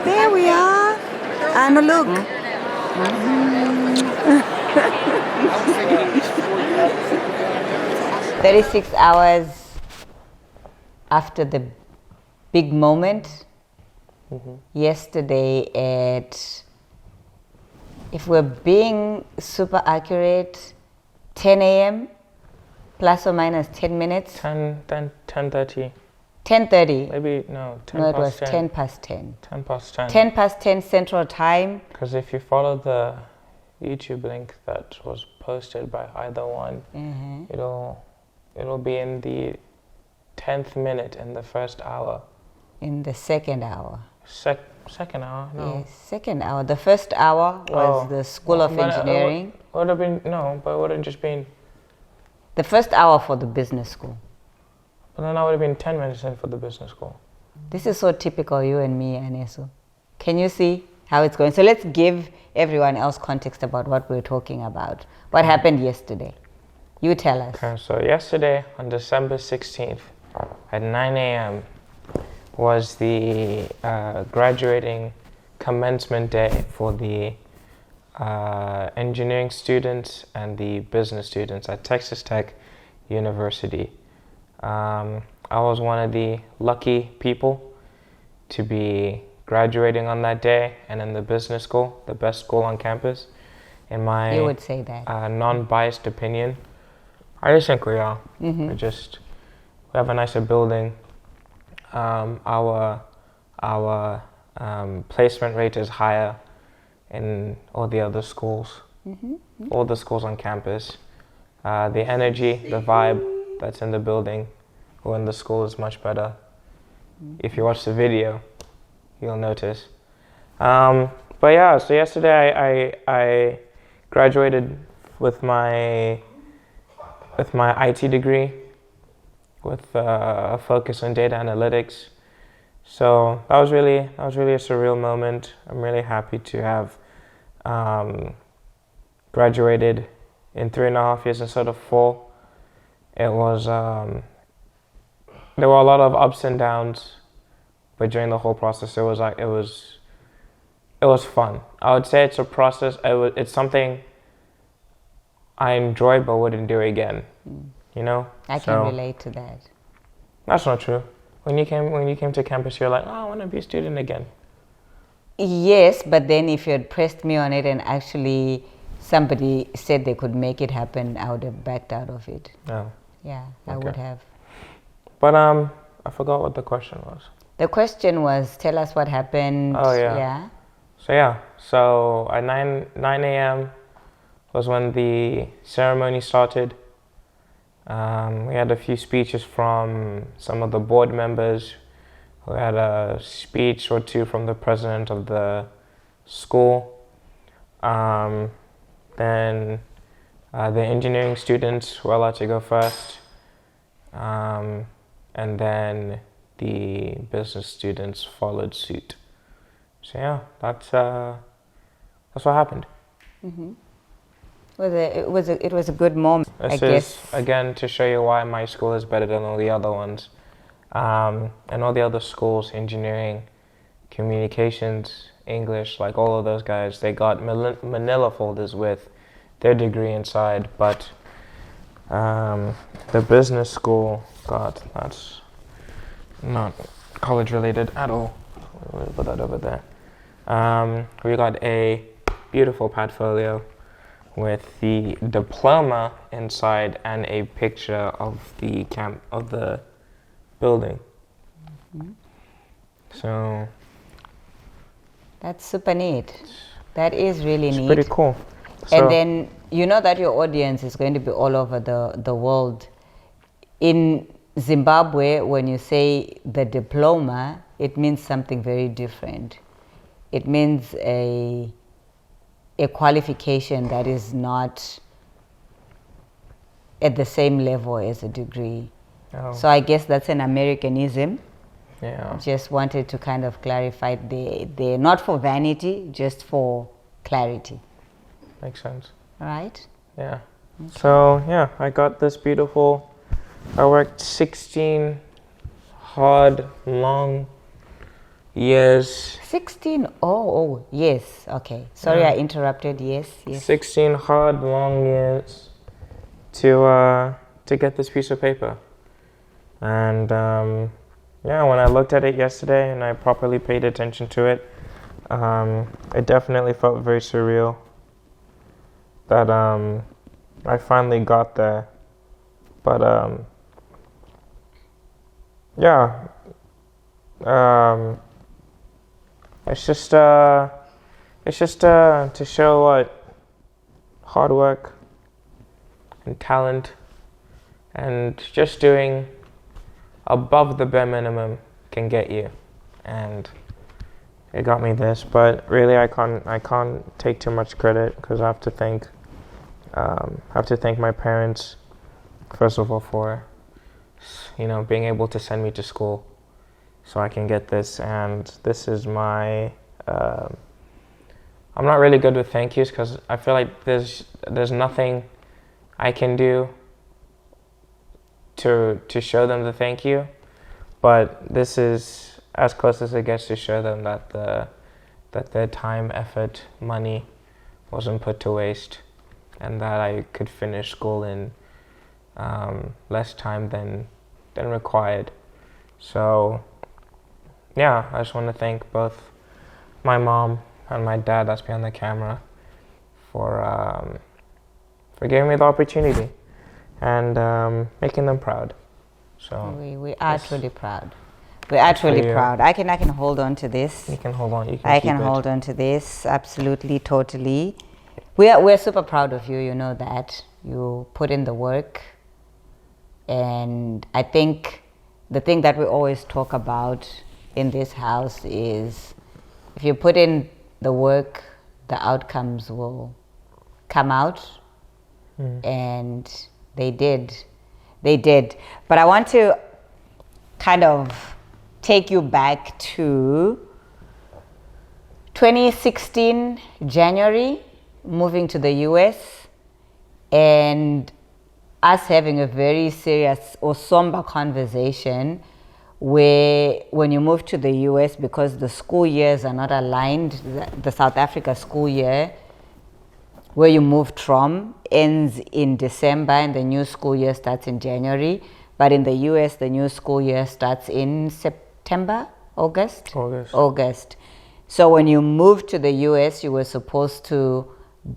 There we are. And look. 36 hours after the big moment. Yesterday at, if we're being super accurate, 10 a.m. plus or minus 10 minutes. 10:30. 10:30. Maybe, no, 10 No, it past was 10. 10 past 10. 10 past 10. 10 past 10 Central Time. Because if you follow the YouTube link that was posted by either one, it'll be in the 10th minute in the first hour. In the second hour. Second hour? No. Yes, second hour. The first hour was the School of Engineering. Would have been, no, but it would have just been. The first hour for the business school. But then I would have been 10 minutes in for the business school. This is so typical, you and me, Anesu. Can you see how it's going? So let's give everyone else context about what we're talking about. What happened yesterday? You tell us. Okay, so yesterday on December 16th at 9 a.m. was the graduating commencement day for the engineering students and the business students at Texas Tech University. I was one of the lucky people to be graduating on that day and in the business school, the best school on campus. In my you would say that. Non-biased opinion, I just think we are. We have a nicer building. Our placement rate is higher in all the other schools, all the schools on campus. The energy, the vibe that's in the building or in the school is much better. If you watch the video, you'll notice. But yeah, so yesterday I graduated with my IT degree with a focus on data analytics. So that was really a surreal moment. I'm really happy to have graduated in 3.5 years instead of 4. It was there were a lot of ups and downs, but during the whole process, it was fun. I would say it's a process. It's something I enjoy but wouldn't do again. You know? I can relate to that. That's not true. When you came to campus, you're like, oh, I want to be a student again. Yes, but then if you had pressed me on it and actually somebody said they could make it happen, I would have backed out of it. No. Yeah, I would have. But I forgot what the question was. The question was, tell us what happened. Oh yeah. So at 9 a.m. was when the ceremony started. We had a few speeches from some of the board members. We had a speech or two from the president of the school. Then the engineering students were allowed to go first. And then the business students followed suit. So yeah, that's what happened. It was a good moment. This is again to show you why my school is better than all the other ones, and all the other schools, engineering, communications, English, like all of those guys, they got manila folders with their degree inside, but the business school that's not college related at all. We'll put that over there. We got a beautiful portfolio with the diploma inside and a picture of the building. So that's super neat. That is really neat. It's pretty cool. And then you know that your audience is going to be all over the world. In Zimbabwe, when you say the diploma, it means something very different. It means a qualification that is not at the same level as a degree. Oh. So I guess that's an Americanism. Yeah. Just wanted to kind of clarify they're not for vanity, just for clarity. Makes sense. Right? Yeah. Okay. So yeah, I got this beautiful. I worked 16 hard, long years. 16. Oh, yes. Okay. Sorry, Yeah. I interrupted. Yes. 16 hard, long years to get this piece of paper. And yeah, when I looked at it yesterday and I properly paid attention to it, it definitely felt very surreal that I finally got there. But yeah, it's just to show what hard work and talent and just doing above the bare minimum can get you. And it got me this, but really I can't take too much credit because I have to thank my parents first of all for being able to send me to school so I can get this. And this is my I'm not really good with thank yous because I feel like there's nothing I can do to show them the thank you, but this is as close as it gets to show them that their time, effort, money wasn't put to waste, and that I could finish school in less time than required. So yeah, I just want to thank both my mom and my dad, that's behind the camera, for giving me the opportunity and making them proud. So we are truly proud. We are truly proud. I can hold on to this. You can hold on. I can hold on to this. Absolutely, totally. We're super proud of you. You know that you put in the work, and I think the thing that we always talk about in this house is if you put in the work, the outcomes will come out, and they did. But I want to kind of take you back to 2016 January, moving to the US, and us having a very serious or somber conversation where when you move to the US, because the school years are not aligned, the South Africa school year where you moved from ends in December and the new school year starts in January. But in the US, the new school year starts in September, August. So when you moved to the US, you were supposed to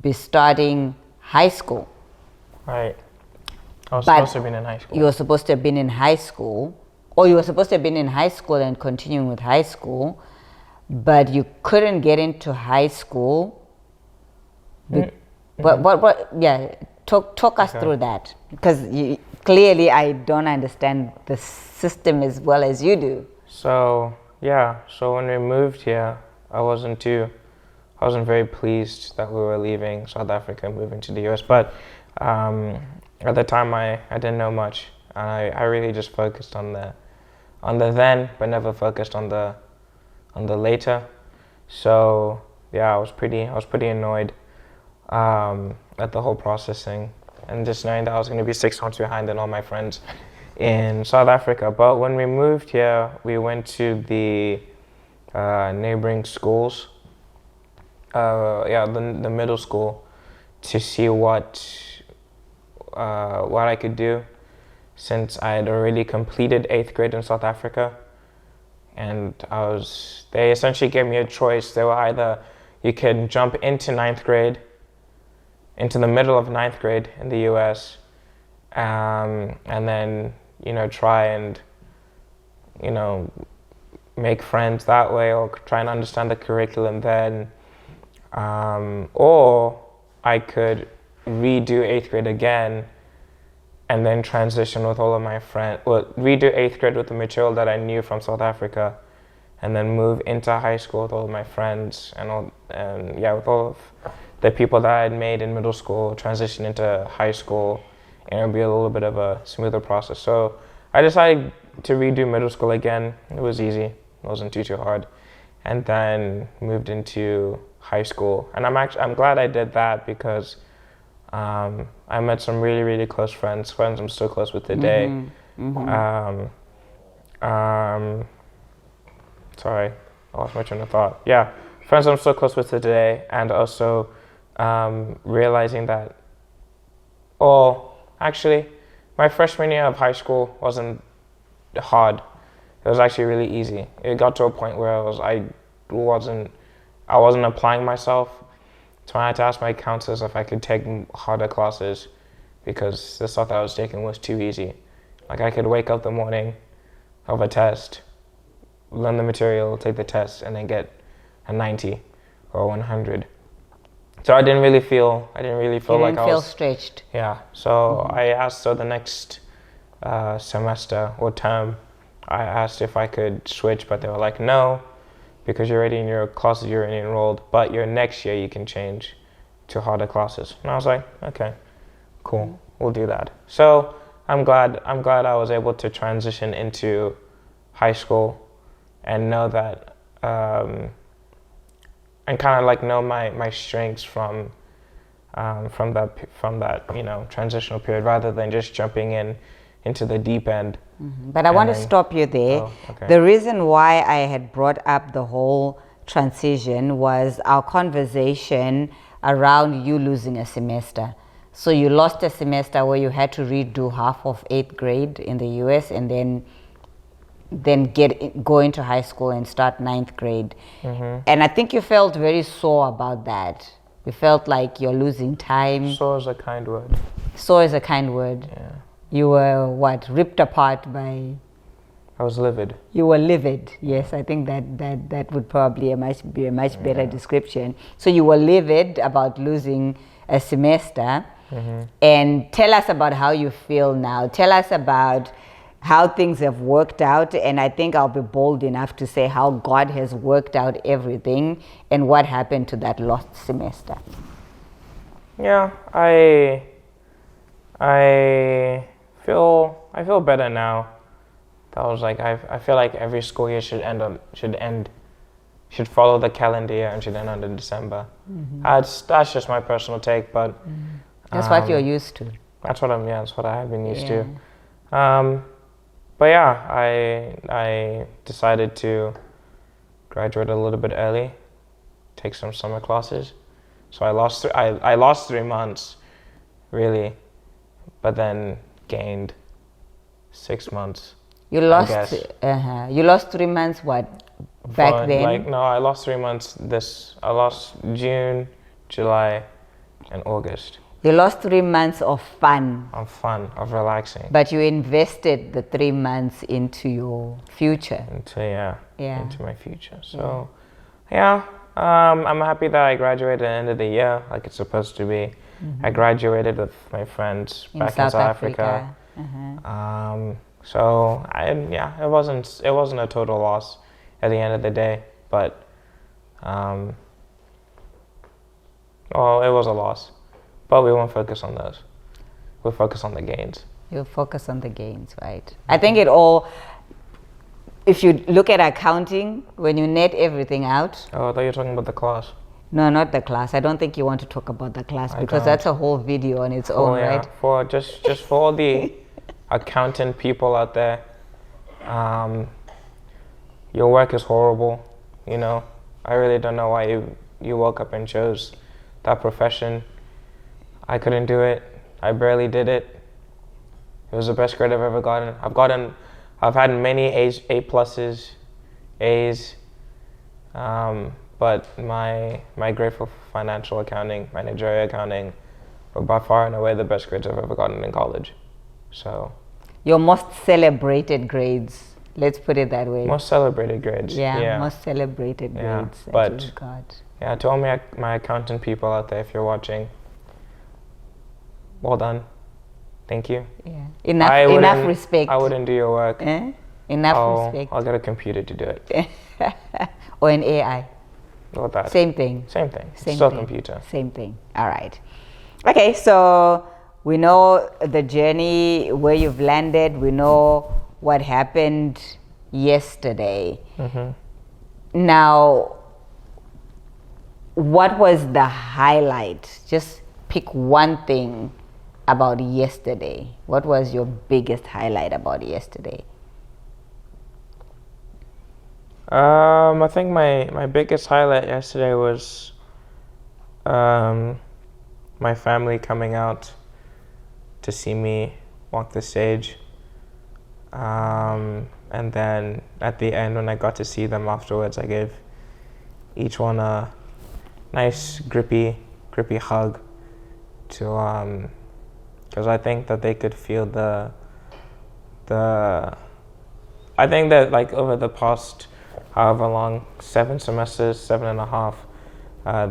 be starting high school. Right. I was supposed to have been in high school. You were supposed to have been in high school, or you were supposed to have been in high school and continuing with high school, but you couldn't get into high school. Talk us through that, because clearly I don't understand the system as well as you do. So when we moved here, I wasn't very pleased that we were leaving South Africa and moving to the US, but at the time I didn't know much, and I really just focused on the then, but never focused on the later. So yeah, I was pretty annoyed at the whole processing, and just knowing that I was going to be 6 months behind than all my friends in South Africa. But when we moved here, we went to the neighboring schools, the middle school, to see what I could do, since I had already completed 8th grade in South Africa, and they essentially gave me a choice. They were either you can jump into 9th grade, into the middle of 9th grade in the US, and then try and make friends that way, or try and understand the curriculum then, or I could redo 8th grade again and then transition with all of my friends, redo 8th grade with the material that I knew from South Africa, and then move into high school with all of my friends with all of the people that I had made in middle school, transition into high school, and it would be a little bit of a smoother process. So I decided to redo middle school again. It was easy. It wasn't too hard. And then moved into high school. And I'm glad I did that, because I met some really, really close friends I'm still close with today. Sorry. lost my train of thought. Yeah, friends I'm so close with today, and also realizing that, well, actually, my freshman year of high school wasn't hard. It was actually really easy. It got to a point where I wasn't applying myself, so I had to ask my counselors if I could take harder classes because the stuff that I was taking was too easy. Like I could wake up the morning of a test, learn the material, take the test, and then get a 90 or 100. So I didn't really feel like I was stretched. Yeah. So I asked, so the next semester or term, I asked if I could switch, but they were like, no, because you're already in your classes, you're already enrolled, but your next year you can change to harder classes. And I was like, okay, cool, we'll do that. So I'm glad I was able to transition into high school and know that, and kind of like know my strengths from that transitional period, rather than just jumping into the deep end. But I want to stop you there. Oh, okay. The reason why I had brought up the whole transition was our conversation around you losing a semester. So you lost a semester where you had to redo half of 8th grade in the US, and then go into high school and start 9th grade. And I think you felt very sore about that. You felt like you're losing time. Sore is a kind word. Sore is a kind word. Yeah. You were ripped apart by... I was livid. You were livid. Yes, I think that would probably be a much better description. So you were livid about losing a semester. And tell us about how you feel now. Tell us about how things have worked out, and I think I'll be bold enough to say how God has worked out everything and what happened to that lost semester. Yeah, I feel better now. That was like I feel like every school year should follow the calendar year and should end on December. That's just my personal take, but that's what you're used to. That's what I have been used to. But yeah, I decided to graduate a little bit early, take some summer classes. So I lost 3 months, really, but then gained 6 months. You lost. You lost 3 months. What back then? I lost 3 months. I lost June, July, and August. You lost 3 months of fun. Of relaxing. But you invested the 3 months into your future. Into my future. So, I'm happy that I graduated at the end of the year, like it's supposed to be. I graduated with my friends back in South Africa. So it wasn't a total loss at the end of the day, but it was a loss. But we won't focus on those. We'll focus on the gains. You'll focus on the gains, right? I think if you look at accounting, when you net everything out. Oh, I thought you were talking about the class. No, not the class. I don't think you want to talk about the class because that's a whole video on its own, right? For just for all the accountant people out there, your work is horrible. I really don't know why you woke up and chose that profession. I couldn't do it. I barely did it. It was the best grade I've ever gotten. I've had many A pluses, A's, but my grade for financial accounting, managerial accounting, were by far and away the best grades I've ever gotten in college. So. Your most celebrated grades. Let's put it that way. Most celebrated grades. Yeah. Most celebrated grades that you've got. Yeah, to all my accountant people out there, if you're watching, well done. Thank you. Yeah. Enough respect. I wouldn't do your work. Enough respect. I'll get a computer to do it. Or an AI. What that? Same thing. Still computer. Same thing. All right. Okay, so we know the journey where you've landed. We know what happened yesterday. Now, what was the highlight? Just pick one thing about yesterday. What was your biggest highlight about yesterday? I think my biggest highlight yesterday was my family coming out to see me walk the stage. And then at the end, when I got to see them afterwards, I gave each one a nice grippy hug to because I think that they could feel the I think that like over the past however long, 7 semesters, 7.5,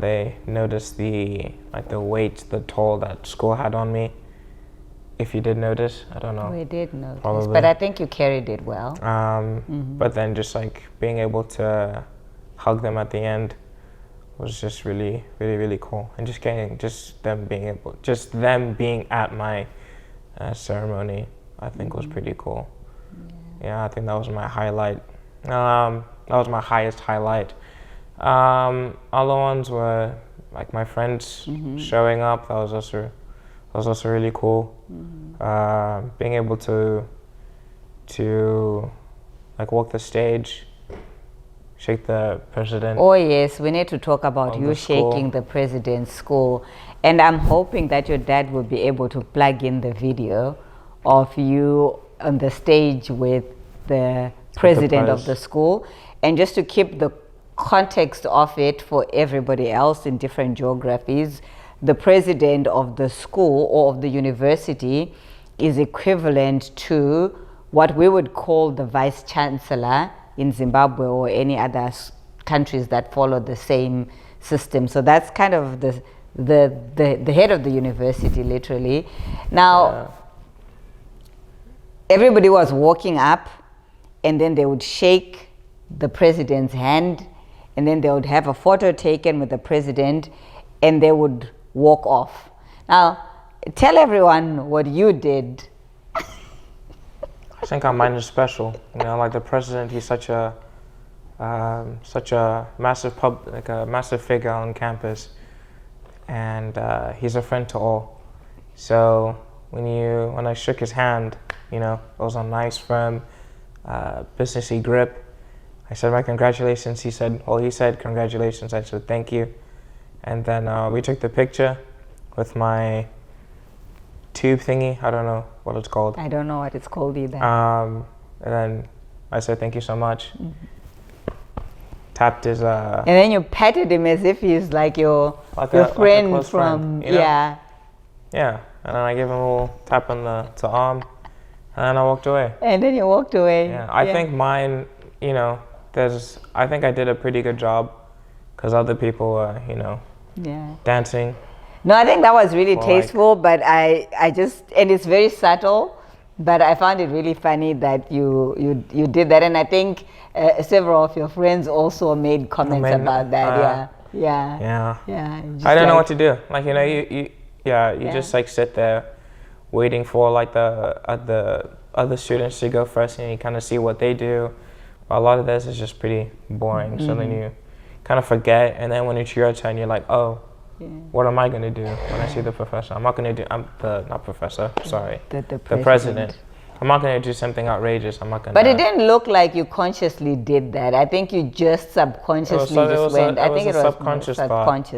they noticed the weight, the toll that school had on me. If you did notice, I don't know. We did notice, Probably. but I think you carried it well. But then just like being able to hug them at the end was just really cool, and just them being at my ceremony, I think was pretty cool. Yeah, I think that was my highlight. That was my highest highlight. Other ones were like my friends showing up. That was also really cool. Being able to like walk the stage, shake the president. Oh yes, we need to talk about you shaking the president's school, and I'm hoping that your dad will be able to plug in the video of you on the stage with the president of the school, and just to keep the context of it for everybody else in different geographies. The president of the school or of the university is equivalent to what we would call the vice chancellor in Zimbabwe or any other countries that follow the same system. So that's kind of the head of the university, literally. Now, everybody was walking up, and then they would shake the president's hand, and then they would have a photo taken with the president, and they would walk off. Now, tell everyone what you did. I think mine is special. You know, like the president, he's such a massive figure on campus, and he's a friend to all. So when I shook his hand, you know, it was a nice, firm, businessy grip. I said my congratulations. He said congratulations. I said thank you. And then we took the picture with my tube thingy. I don't know what it's called. I don't know what it's called either. And then I said thank you so much. Tapped his. And then you patted him as if he's like your friend like from friend, you know? Yeah. And then I gave him a little tap on the arm, and then I walked away. And then you walked away. Yeah, I think mine, you know, I think I did a pretty good job, because other people were, you know, dancing. No, I think that was really tasteful, but I just, and it's very subtle, but I found it really funny that you did that, and I think several of your friends also made comments about that. Yeah. I don't know what to do. Like, you know, you just like sit there waiting for like the other students to go first, and you kind of see what they do. A lot of this is just pretty boring. So then you kind of forget, and then when it's your turn, you're like, oh, what am I going to do when I see the professor? I'm not professor, sorry. The president. I'm not going to do something outrageous. I'm not going to. But it didn't look like you consciously did that. I think you just subconsciously went. I think it was a subconscious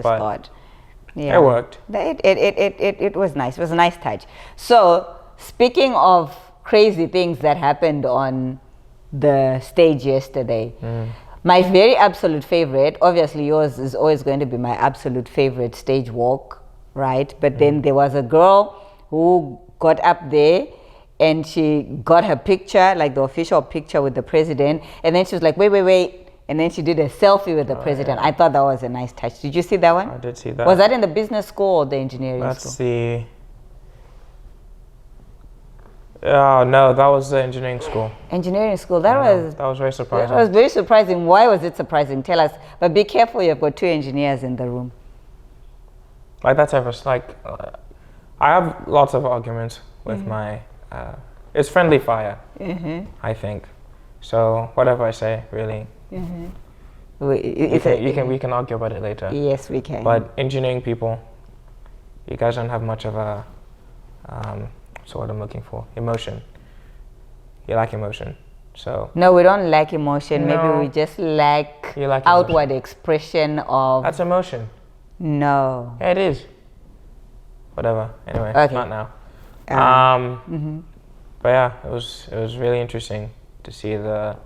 thought. Yeah. It worked. It was nice. It was a nice touch. So, speaking of crazy things that happened on the stage yesterday, my very absolute favorite, obviously yours is always going to be my absolute favorite stage walk, right? But then there was a girl who got up there and she got her picture, like the official picture with the president, and then she was like, wait, and then she did a selfie with the president. I thought that was a nice touch. Did you see that one? I did see that. Was that in the business school or the engineering school? No, that was the engineering school. Engineering school. That was very surprising. That was very surprising. Why was it surprising? Tell us. But be careful. You've got 2 engineers in the room. Like that's ever like. I have lots of arguments with my. It's friendly fire. I think. So whatever I say, really. We can argue about it later. Yes, we can. But engineering people, you guys don't have much of a. So what I'm looking for, emotion. You lack emotion. So No, we don't lack emotion. No. Maybe we just lack You lack outward expression of. that's emotion. No. Yeah, it is. Whatever. Anyway, Okay. not now. Mhm. But yeah, it was really interesting to see the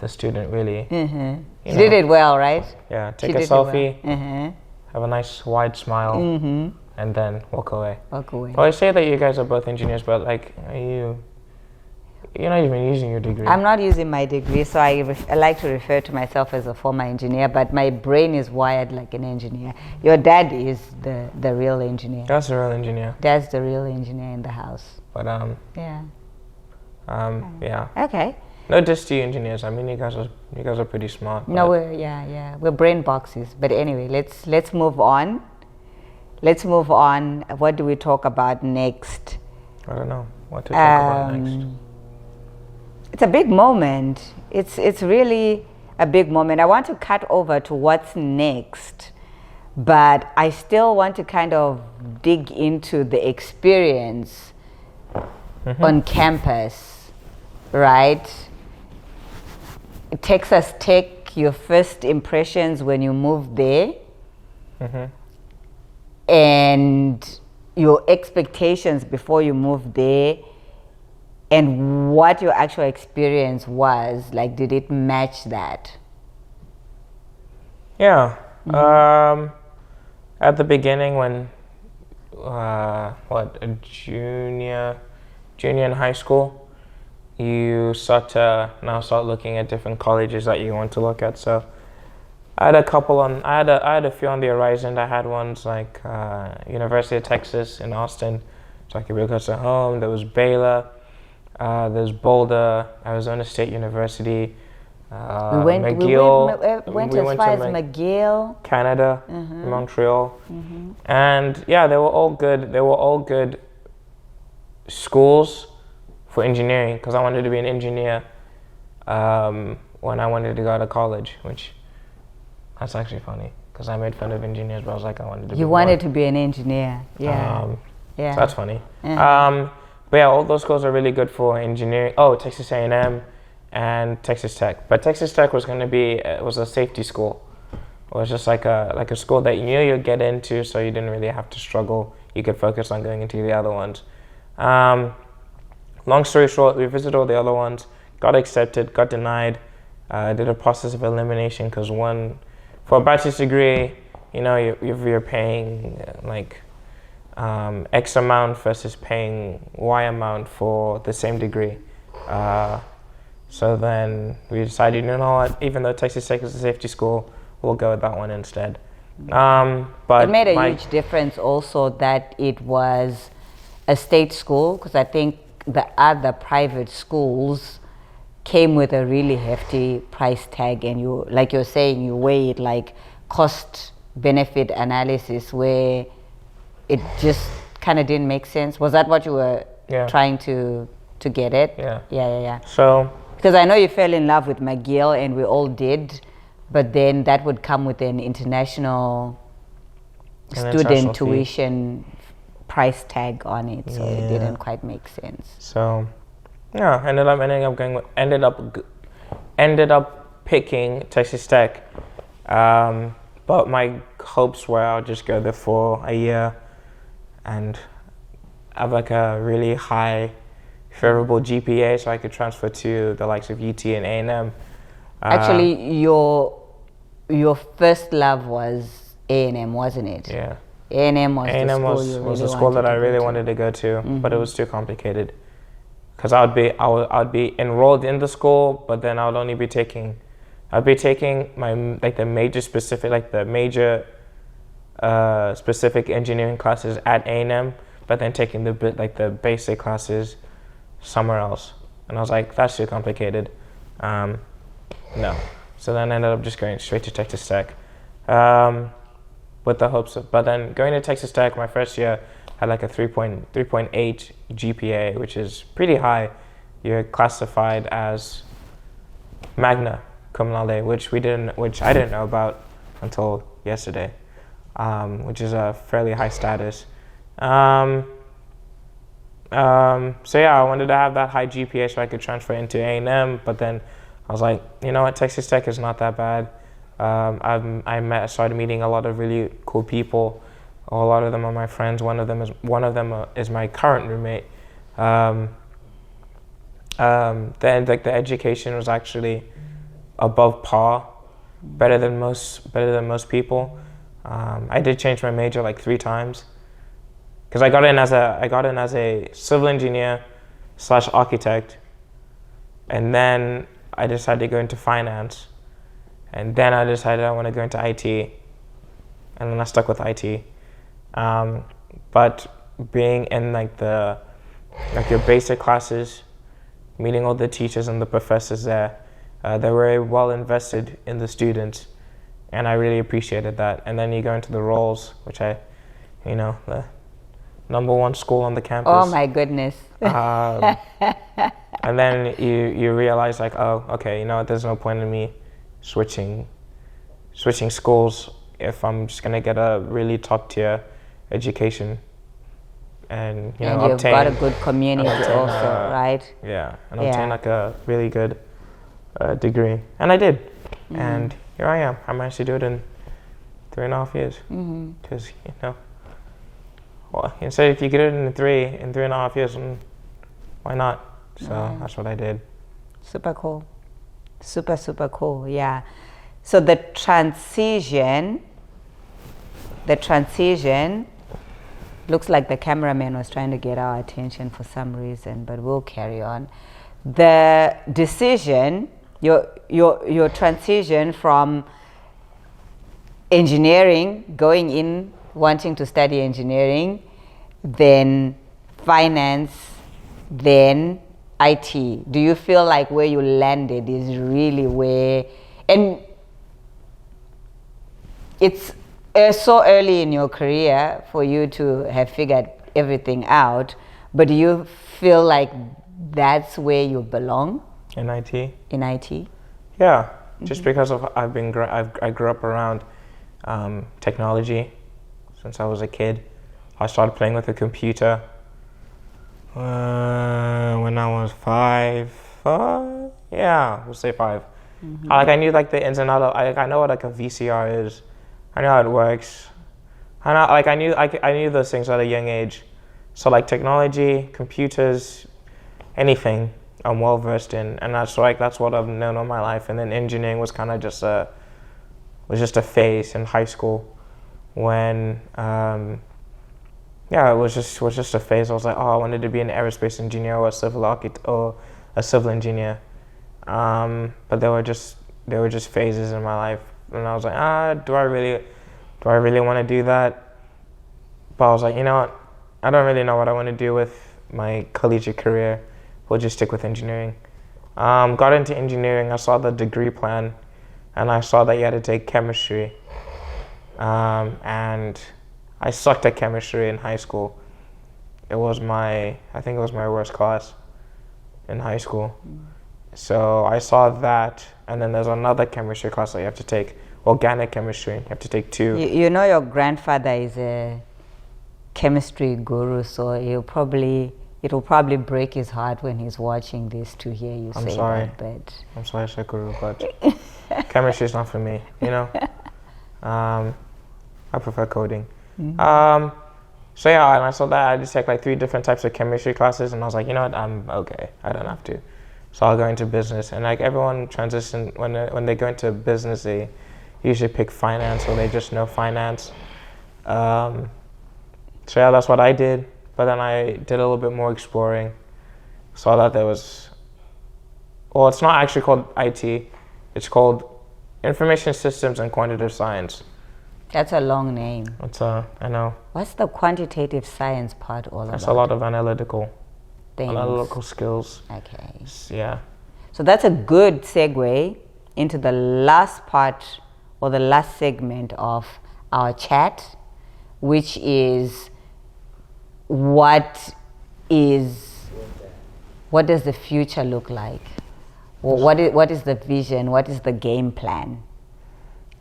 student really. Mhm. You She did know. it well, right? Yeah, She take a did it well. selfie, Mhm. have a nice wide smile, Mhm. and then walk away. Walk away. Well, I say that you guys are both engineers, but like, you're not even using your degree. I'm not using my degree, so I like to refer to myself as a former engineer, but my brain is wired like an engineer. Your dad is the real engineer. That's a real engineer. Dad's the real engineer in the house. But Yeah. yeah. Okay. No diss to you engineers. I mean, you guys are pretty smart. No, but we're brain boxes. But anyway, let's move on. Let's move on. What do we talk about next? I don't know what to talk about next. It's a big moment. It's really a big moment. I want to cut over to what's next, but I still want to kind of dig into the experience on campus, right? Texas Tech, your first impressions when you moved there, and your expectations before you moved there, and what your actual experience was. Like, did it match that? Yeah. At the beginning, when a junior in high school, you start looking at different colleges that you want to look at. So I had a few on the horizon. I had ones like University of Texas in Austin, so I could be close to home. There was Baylor, there's Boulder, Arizona State University, McGill. We went as far as McGill, Canada, Montreal, and yeah, they were all good. They were all good schools for engineering, because I wanted to be an engineer when I wanted to go to college, which that's actually funny, because I made fun of engineers, but I was like, I wanted to be you wanted to be an engineer. Yeah. So that's funny. But yeah, all those schools are really good for engineering. Oh, Texas A&M and Texas Tech. But Texas Tech was going to be, it was a safety school. It was just like a school that you knew you'd get into, so you didn't really have to struggle. You could focus on going into the other ones. Long story short, we visited all the other ones, got accepted, got denied, did a process of elimination, because for a bachelor's degree, you're paying like X amount versus paying Y amount for the same degree. So then we decided, you know what, even though Texas Tech is a safety school, we'll go with that one instead. But it made a huge difference also that it was a state school, because I think the other private schools came with a really hefty price tag, and you, like you're saying, you weigh it like cost benefit analysis, where it just kind of didn't make sense. Was that what you were trying to get at? Yeah. So because I know you fell in love with McGill, and we all did, but then that would come with an international student tuition price tag on it, so it didn't quite make sense. So yeah, ended up picking Texas Tech, but my hopes were I'll just go there for a year and have like a really high favorable GPA, so I could transfer to the likes of UT and A&M. Actually, your first love was A&M, wasn't it? Yeah. A&M was the school that I really wanted to go to, but it was too complicated. Because I'd be enrolled in the school, but then I'd be taking my the major specific engineering classes at A&M, but then taking the basic classes somewhere else. And I was like, that's too complicated. No. So then I ended up just going straight to Texas Tech. With the hopes of, but then going to Texas Tech, my first year had like a 3.8 GPA, which is pretty high. You're classified as magna cum laude, which I didn't know about until yesterday, which is a fairly high status. And So yeah, I wanted to have that high GPA so I could transfer into A&M, but then I was like, you know what, Texas Tech is not that bad. I started meeting a lot of really cool people. A lot of them are my friends. One of them is my current roommate. Then like the education was actually above par, better than most people. I did change my major like 3 times because I got in as a civil engineer / architect, and then I decided to go into finance, and then I decided I want to go into IT, and then I stuck with IT. But being in like your basic classes, meeting all the teachers and the professors there, they were very well invested in the students, and I really appreciated that. And then you go into the roles, which the #1 school on the campus. Oh my goodness. And then you realize like, oh, okay, you know what, there's no point in me switching schools if I'm just gonna get a really top tier education and you've got a good community also, right? Yeah, and obtain like a really good degree, and I did, and here I am. I managed to do it in 3.5 years, because well, instead if you get it in 3.5 years, why not? So that's what I did. Super cool, super cool. Yeah. So the transition. Looks like the cameraman was trying to get our attention for some reason, but we'll carry on. The decision, your transition from engineering, going in wanting to study engineering, then finance, then IT. Do you feel like where you landed is really where, and it's so early in your career for you to have figured everything out, but do you feel like that's where you belong? In IT? In IT? Yeah, just because of I grew up around technology since I was a kid. I started playing with a computer when I was 5. Yeah, we'll say 5. I knew like the ins and outs. I know what like a VCR is. I know how it works. I knew those things at a young age. So like technology, computers, anything I'm well versed in, and that's what I've known all my life. And then engineering was kind of just a phase in high school when it was just a phase. I was like, oh, I wanted to be an aerospace engineer or a civil architect or a civil engineer. But they were just phases in my life. And I was like, do I really want to do that? But I was like, you know what? I don't really know what I want to do with my collegiate career. We'll just stick with engineering. Got into engineering. I saw the degree plan, and I saw that you had to take chemistry. And I sucked at chemistry in high school. I think it was my worst class in high school. So I saw that, and then there's another chemistry class that you have to take, organic chemistry. You have to take 2. You know your grandfather is a chemistry guru, so it'll probably break his heart when he's watching this to hear you say that. But I'm sorry, Shakuru, but chemistry is not for me. I prefer coding. So yeah, and I saw that I just take like 3 different types of chemistry classes, and I was like, you know what, I'm okay. I don't have to. So I'll go into business, and like everyone transition when they go into business, they usually pick finance or they just know finance. So yeah, that's what I did. But then I did a little bit more exploring. Saw that there was, well, it's not actually called IT. It's called Information Systems and Quantitative Science. That's a long name. I know. What's the quantitative science part all about? That's a lot of analytical skills. Okay. Yeah. So that's a good segue into the last part or the last segment of our chat, which is what does the future look like? Well, what is the vision? What is the game plan?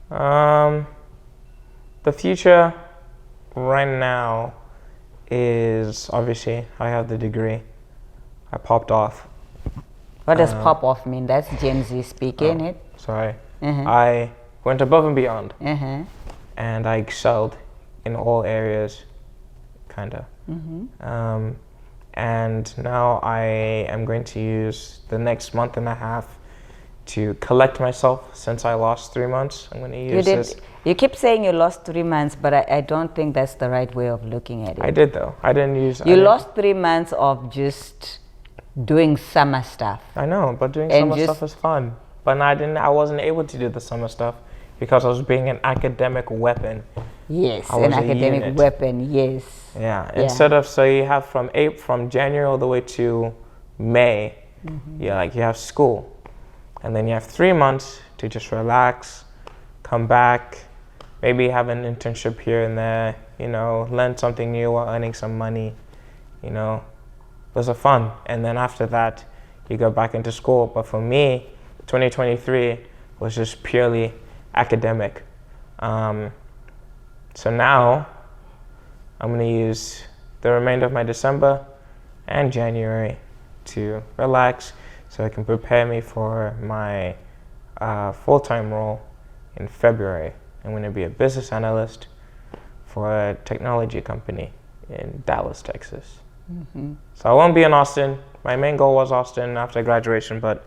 The future right now is obviously I have the degree. I popped off. What does pop off mean? That's Gen Z speaking, it? Sorry. I went above and beyond. And I excelled in all areas, kind of. And now I am going to use the next month and a half to collect myself. Since I lost 3 months, I'm going to use this. You keep saying you lost 3 months, but I don't think that's the right way of looking at it. I did though. I didn't use. You lost 3 months of just doing summer stuff. I know, but doing summer stuff is fun. But I wasn't able to do the summer stuff because I was being an academic weapon. Yes, an academic weapon. Yes. Yeah. Instead of, so you have from January all the way to May, you have school, and then you have 3 months to just relax, come back, maybe have an internship here and there, learn something new while earning some money, Those are fun. And then after that, you go back into school. But for me, 2023 was just purely academic. So now I'm going to use the remainder of my December and January to relax so I can prepare me for my full-time role in February. I'm going to be a business analyst for a technology company in Dallas, Texas. So I won't be in Austin. My main goal was Austin after graduation, but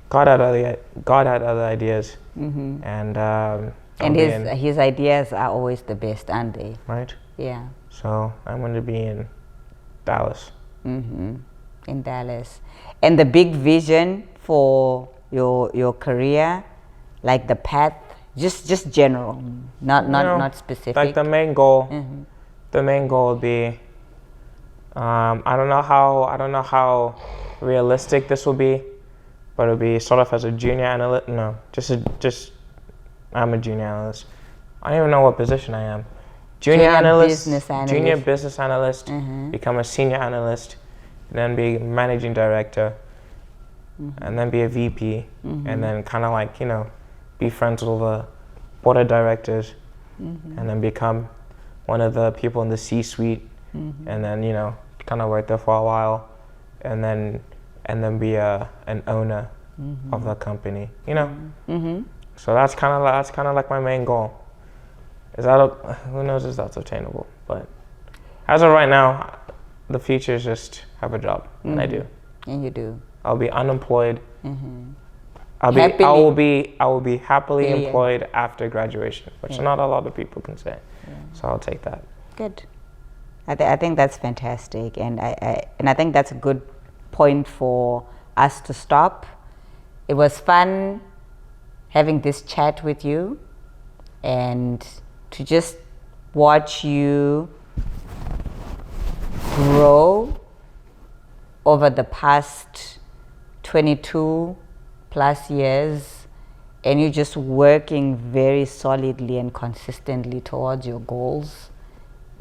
God had other ideas, and his ideas are always the best, aren't they? Right. Yeah. So I'm going to be in Dallas. In Dallas, and the big vision for your career, like the path, just general, not specific. Like the main goal. The main goal would be. I don't know how realistic this will be, but it'll be sort of as a junior analyst. No, I'm a junior analyst. I don't even know what position I am. Junior business analyst, become a senior analyst, then be managing director, and then be a VP, and then kind of like, be friends with all the board of directors, and then become one of the people in the C-suite. And then kind of work there for a while, and then be an owner of the company. So that's kind of like my main goal. Who knows if that's attainable? But as of right now, the future is just have a job, and I do. And you do. I'll be unemployed. I will be happily employed after graduation, which not a lot of people can say. So I'll take that. Good. I think that's fantastic, and I think that's a good point for us to stop. It was fun having this chat with you, and to just watch you grow over the past 22 plus years, and you just working very solidly and consistently towards your goals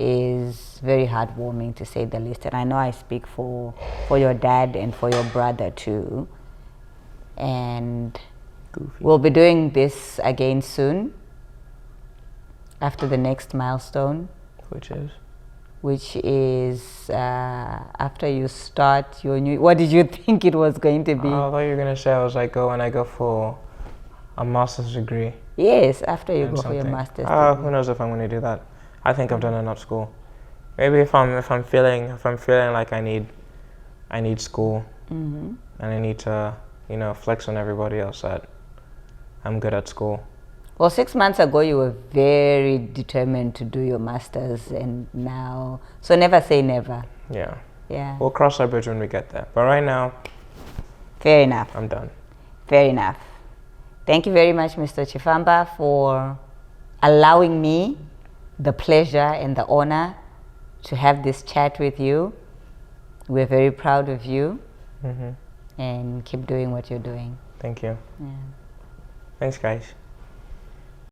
is very heartwarming, to say the least. And I know I speak for your dad and for your brother too. And we'll be doing this again soon, after the next milestone, which is after you start your new. What did you think it was going to be? I thought you were going to say when I go for a master's degree. Yes, after you go for your master's degree. Who knows if I'm going to do that. I think I've done enough school. Maybe if I'm feeling like I need school, and I need to flex on everybody else that I'm good at school. Well, 6 months ago you were very determined to do your masters, and now, so never say never. Yeah. Yeah. We'll cross that bridge when we get there. But right now, fair enough. I'm done. Fair enough. Thank you very much, Mr. Chifamba, for allowing me the pleasure and the honor to have this chat with you. We're very proud of you, and keep doing what you're doing. Thank you. Yeah. Thanks, guys.